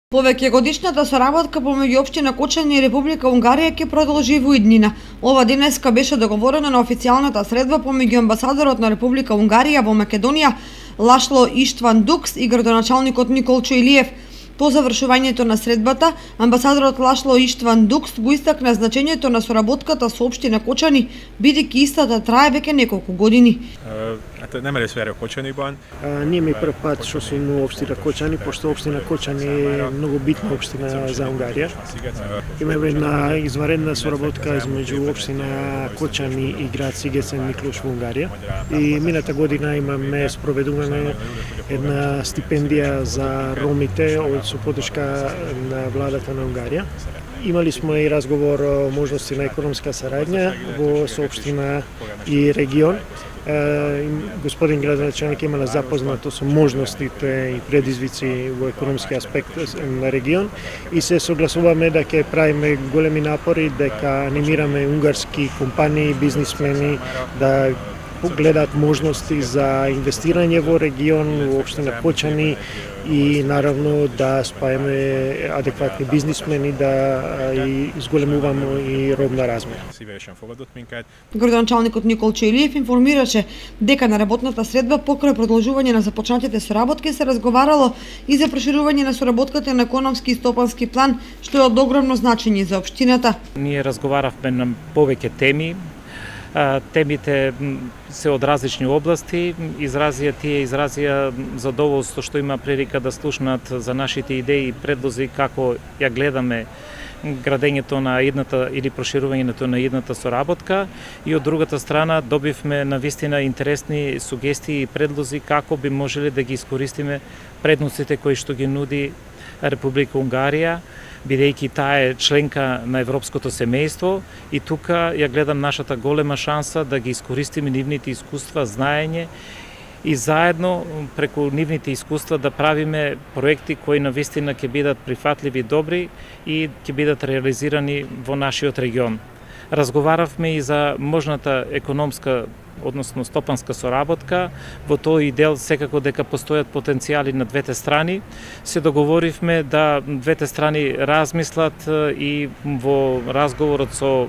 Повеќе годишната соработка помеѓу општина Кочани и Република Унгарија ќе продолжи во иднина. Ова денеска беше договорено на официјалната средба помеѓу амбасадорот на Република Унгарија во Македонија Лашло Иштван Дукс и градоначалникот Николчо Илиев. По завршувањето на средбата, амбасадорот Лашло Иштван Дукс го истакна значењето на соработката со општина Кочани, бидејќи истата трае веќе неколку години. Nem először járok Kocsaniban. Nije mi prvi put što sam u opština Kočani, pošto opština Kočani je mnogo bitna opština za Ungarija. Ima jedna izvanredna sоработка između opština Kočani i grad Sigesen Mikloš u Ungarija. I minata godina imаме sprovедувана една стипендија за ромите од поддршка на владата на Унгарија. Имали сме и разговор о можности на економска сарадња во соопштина и регион. Господин градоначалник имала запознато со можностите и предизвици во економски аспект на регион и се согласуваме да ќе правиме големи напори дека анимираме унгарски компании, бизнисмени да погледаат можности за инвестирање во регион, во општина Кочани и наравно да спајаме адекватни бизнисмени да и зголемуваме и робна размера. Градоначалникот Николчо Илиев информираше дека на работната средба покрај продолжување на започнатите соработки се разговарало и за проширување на соработката на економски и стопански план, што е од огромно значење за општината. Ние разговаравме на повеќе теми. Темите се од различни области, изразија задоволство што има прилика да слушнат за нашите идеи и предлози како ја гледаме градењето на едната или проширувањето на едната соработка и од другата страна добивме навистина интересни сугестии и предлози како би можеле да ги искористиме предностите кои што ги нуди Република Унгарија, бидејќи таа е членка на европското семејство и тука ја гледам нашата голема шанса да ги искористиме нивните искуства, знаење и заедно преку нивните искуства да правиме проекти кои навистина ќе бидат прифатливи и добри и ќе бидат реализирани во нашиот регион. Разговаравме и за можната економска односно стопанска соработка. Во тој дел секако дека постојат потенцијали на двете страни. Се договоривме да двете страни размислат и во разговорот со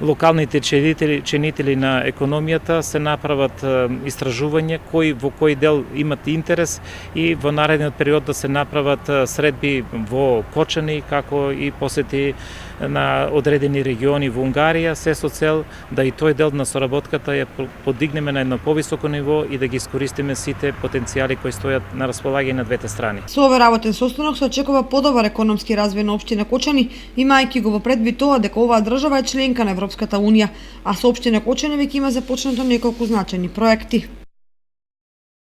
локалните ченители на економијата се направат истражување во кој дел имат интерес и во наредниот период да се направат средби во Кочани како и посети на одредени региони во Унгарија, се со цел да и тој дел на соработката ја подигнеме на едно повисоко ниво и да ги искористиме сите потенцијали кои стојат на располагање на двете страни. Со овој работен состанок се очекува подобар економски развој на општина Кочани, имајќи го во предвид тоа дека оваа држава е членка на Европската унија, а со општина Кочани веќе има започнато неколку значајни проекти.